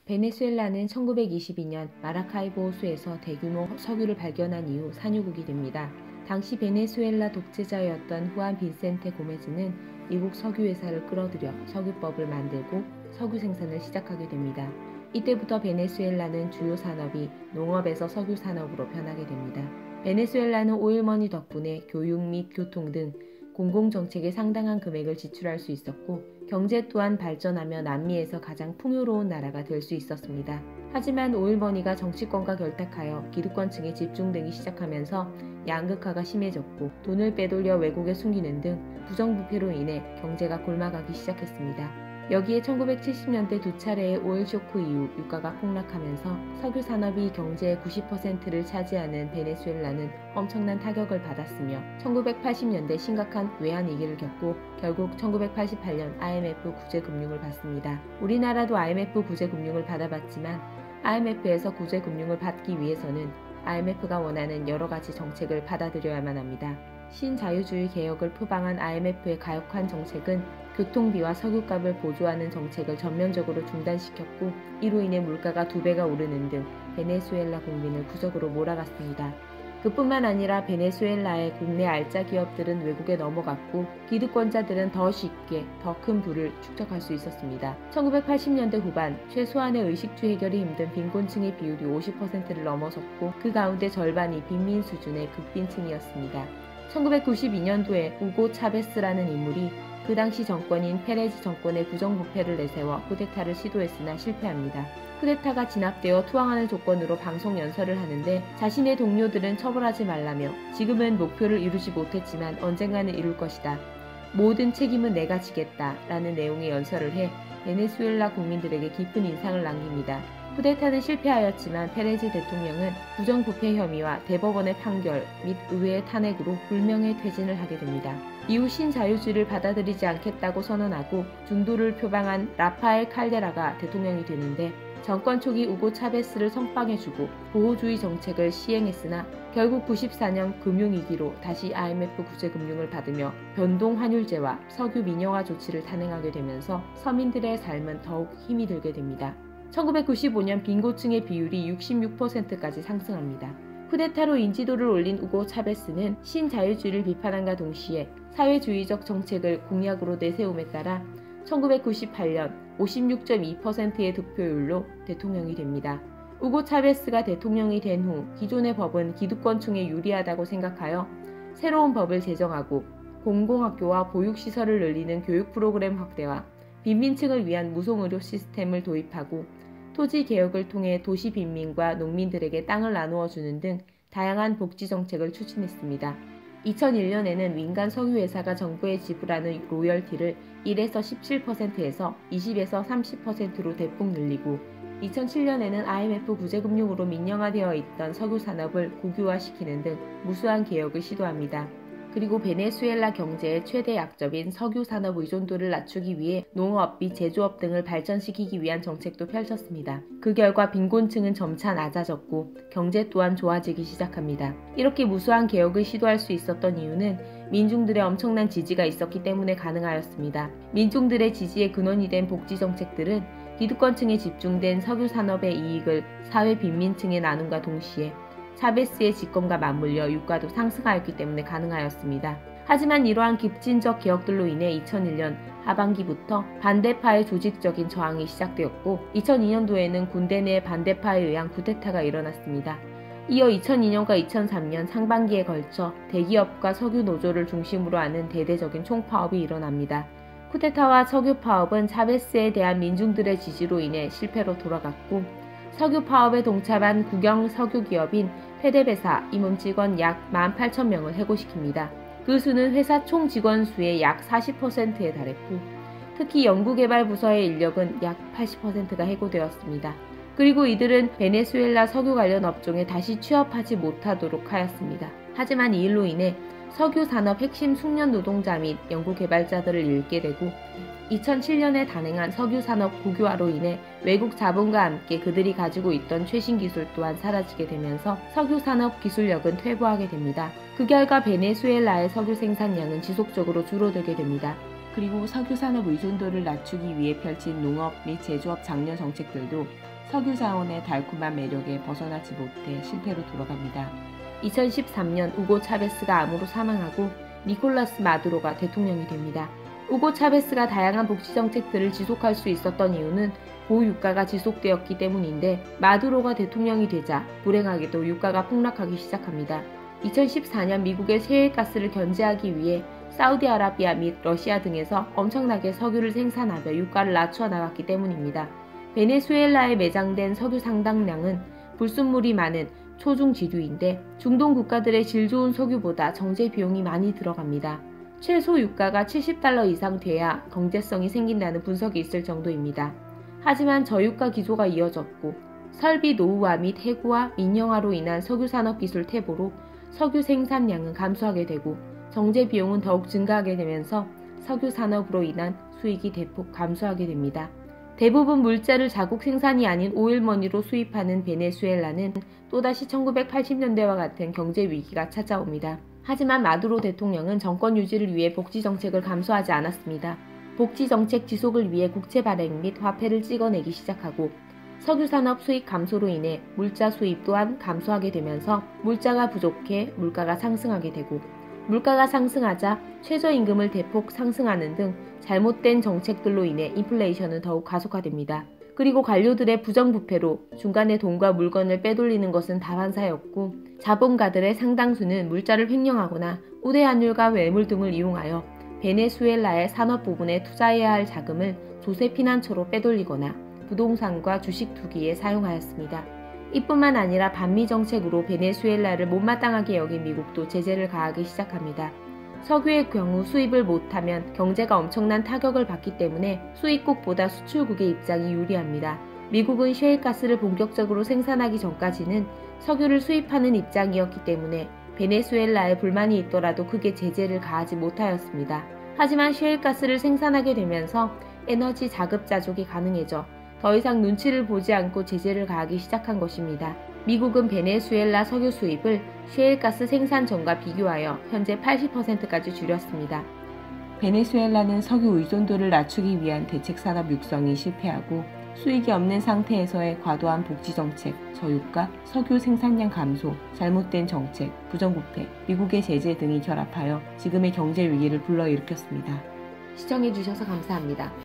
베네수엘라는 1922년 마라카이보 호수에서 대규모 석유를 발견한 이후 산유국이 됩니다. 당시 베네수엘라 독재자였던 후안 빈센테 고메즈는 미국 석유회사를 끌어들여 석유법을 만들고 석유 생산을 시작하게 됩니다. 이때부터 베네수엘라는 주요 산업이 농업에서 석유 산업으로 변하게 됩니다. 베네수엘라는 오일머니 덕분에 교육 및 교통 등 공공정책에 상당한 금액을 지출할 수 있었고 경제 또한 발전하며 남미에서 가장 풍요로운 나라가 될 수 있었습니다. 하지만 오일머니가 정치권과 결탁하여 기득권층에 집중되기 시작하면서 양극화가 심해졌고 돈을 빼돌려 외국에 숨기는 등 부정부패로 인해 경제가 골마가기 시작했습니다. 여기에 1970년대 두 차례의 오일 쇼크 이후 유가가 폭락하면서 석유 산업이 경제의 90%를 차지하는 베네수엘라는 엄청난 타격을 받았으며 1980년대 심각한 외환위기를 겪고 결국 1988년 IMF 구제금융을 받습니다. 우리나라도 IMF 구제금융을 받아봤지만 IMF에서 구제금융을 받기 위해서는 IMF가 원하는 여러가지 정책을 받아들여야만 합니다. 신자유주의 개혁을 표방한 IMF의 가혹한 정책은 교통비와 석유값을 보조하는 정책을 전면적으로 중단시켰고 이로 인해 물가가 2배가 오르는 등 베네수엘라 국민을 구석으로 몰아갔습니다. 그뿐만 아니라 베네수엘라의 국내 알짜 기업들은 외국에 넘어갔고 기득권자들은 더 쉽게 더 큰 부를 축적할 수 있었습니다. 1980년대 후반 최소한의 의식주 해결이 힘든 빈곤층의 비율이 50%를 넘어섰고 그 가운데 절반이 빈민 수준의 극빈층이었습니다. 1992년도에 우고 차베스라는 인물이 그 당시 정권인 페레즈 정권의 부정부패를 내세워 쿠데타를 시도했으나 실패합니다. 쿠데타가 진압되어 투항하는 조건으로 방송 연설을 하는데 자신의 동료들은 처벌하지 말라며 지금은 목표를 이루지 못했지만 언젠가는 이룰 것이다. 모든 책임은 내가 지겠다 라는 내용의 연설을 해 베네수엘라 국민들에게 깊은 인상을 남깁니다. 쿠데타는 실패하였지만 페레즈 대통령은 부정부패 혐의와 대법원의 판결 및 의회의 탄핵으로 불명예 퇴진을 하게 됩니다. 이후 신자유주의를 받아들이지 않겠다고 선언하고 중도를 표방한 라파엘 칼데라가 대통령이 되는데 정권 초기 우고 차베스를 선빵해주고 보호주의 정책을 시행했으나 결국 94년 금융위기로 다시 IMF 구제금융을 받으며 변동환율제와 석유 민영화 조치를 단행하게 되면서 서민들의 삶은 더욱 힘이 들게 됩니다. 1995년 빈곤층의 비율이 66%까지 상승합니다. 쿠데타로 인지도를 올린 우고 차베스는 신자유주의를 비판함과 동시에 사회주의적 정책을 공약으로 내세움에 따라 1998년 56.2%의 득표율로 대통령이 됩니다. 우고 차베스가 대통령이 된 후 기존의 법은 기득권층에 유리하다고 생각하여 새로운 법을 제정하고 공공학교와 보육시설을 늘리는 교육 프로그램 확대와 빈민층을 위한 무송의료 시스템을 도입하고 토지 개혁을 통해 도시 빈민과 농민들에게 땅을 나누어 주는 등 다양한 복지 정책을 추진했습니다. 2001년에는 민간 석유회사가 정부에 지불하는 로열티를 1에서 17%에서 20에서 30%로 대폭 늘리고 2007년에는 IMF 구제금융으로 민영화되어 있던 석유 산업을 국유화시키는 등 무수한 개혁을 시도합니다. 그리고 베네수엘라 경제의 최대 약점인 석유 산업 의존도를 낮추기 위해 농업 및 제조업 등을 발전시키기 위한 정책도 펼쳤습니다. 그 결과 빈곤층은 점차 낮아졌고 경제 또한 좋아지기 시작합니다. 이렇게 무수한 개혁을 시도할 수 있었던 이유는 민중들의 엄청난 지지가 있었기 때문에 가능하였습니다. 민중들의 지지의 근원이 된 복지 정책들은 기득권층에 집중된 석유 산업의 이익을 사회 빈민층에 나눔과 동시에 차베스의 집권과 맞물려 유가도 상승하였기 때문에 가능하였습니다. 하지만 이러한 급진적 개혁들로 인해 2001년 하반기부터 반대파의 조직적인 저항이 시작되었고 2002년도에는 군대 내 반대파에 의한 쿠데타가 일어났습니다. 이어 2002년과 2003년 상반기에 걸쳐 대기업과 석유 노조를 중심으로 하는 대대적인 총파업이 일어납니다. 쿠데타와 석유 파업은 차베스에 대한 민중들의 지지로 인해 실패로 돌아갔고 석유 파업에 동참한 국영 석유기업인 페데베사 임원 직원 약 18,000명을 해고시킵니다. 그 수는 회사 총 직원 수의 약 40%에 달했고 특히 연구개발부서의 인력은 약 80%가 해고되었습니다. 그리고 이들은 베네수엘라 석유 관련 업종에 다시 취업하지 못하도록 하였습니다. 하지만 이 일로 인해 석유 산업 핵심 숙련 노동자 및 연구개발자들을 잃게 되고 2007년에 단행한 석유 산업 국유화로 인해 외국 자본과 함께 그들이 가지고 있던 최신 기술 또한 사라지게 되면서 석유 산업 기술력은 퇴보하게 됩니다. 그 결과 베네수엘라의 석유 생산량은 지속적으로 줄어들게 됩니다. 그리고 석유 산업 의존도를 낮추기 위해 펼친 농업 및 제조업 장려 정책들도 석유 자원의 달콤한 매력에 벗어나지 못해 실패로 돌아갑니다. 2013년 우고 차베스가 암으로 사망하고 니콜라스 마두로가 대통령이 됩니다. 우고 차베스가 다양한 복지 정책들을 지속할 수 있었던 이유는 고유가가 지속되었기 때문인데, 마두로가 대통령이 되자 불행하게도 유가가 폭락하기 시작합니다. 2014년 미국의 셰일가스를 견제하기 위해 사우디아라비아 및 러시아 등에서 엄청나게 석유를 생산하며 유가를 낮춰 나갔기 때문입니다. 베네수엘라에 매장된 석유 상당량은 불순물이 많은 초중지류인데, 중동 국가들의 질 좋은 석유보다 정제 비용이 많이 들어갑니다. 최소 유가가 $70 이상 돼야 경제성이 생긴다는 분석이 있을 정도입니다. 하지만 저유가 기조가 이어졌고, 설비 노후화 및 해고와 민영화로 인한 석유산업 기술 퇴보로 석유 생산량은 감소하게 되고 정제 비용은 더욱 증가하게 되면서 석유 산업으로 인한 수익이 대폭 감소하게 됩니다. 대부분 물자를 자국 생산이 아닌 오일머니로 수입하는 베네수엘라는 또다시 1980년대와 같은 경제 위기가 찾아옵니다. 하지만 마두로 대통령은 정권 유지를 위해 복지 정책을 감소하지 않았습니다. 복지 정책 지속을 위해 국채 발행 및 화폐를 찍어내기 시작하고, 석유산업 수익 감소로 인해 물자 수입 또한 감소하게 되면서 물자가 부족해 물가가 상승하게 되고, 물가가 상승하자 최저임금을 대폭 상승하는 등 잘못된 정책들로 인해 인플레이션은 더욱 가속화됩니다. 그리고 관료들의 부정부패로 중간에 돈과 물건을 빼돌리는 것은 다반사였고, 자본가들의 상당수는 물자를 횡령하거나 우대환율과 외물 등을 이용하여 베네수엘라의 산업 부분에 투자해야 할 자금을 조세피난처로 빼돌리거나 부동산과 주식 투기에 사용하였습니다. 이뿐만 아니라 반미 정책으로 베네수엘라를 못마땅하게 여긴 미국도 제재를 가하기 시작합니다. 석유의 경우 수입을 못하면 경제가 엄청난 타격을 받기 때문에 수입국보다 수출국의 입장이 유리합니다. 미국은 셰일가스를 본격적으로 생산하기 전까지는 석유를 수입하는 입장이었기 때문에 베네수엘라에 불만이 있더라도 크게 제재를 가하지 못하였습니다. 하지만 셰일가스를 생산하게 되면서 에너지 자급자족이 가능해져 더 이상 눈치를 보지 않고 제재를 가하기 시작한 것입니다. 미국은 베네수엘라 석유 수입을 셰일가스 생산 전과 비교하여 현재 80%까지 줄였습니다. 베네수엘라는 석유 의존도를 낮추기 위한 대책 산업 육성이 실패하고, 수익이 없는 상태에서의 과도한 복지 정책, 저유가, 석유 생산량 감소, 잘못된 정책, 부정부패, 미국의 제재 등이 결합하여 지금의 경제 위기를 불러일으켰습니다. 시청해주셔서 감사합니다.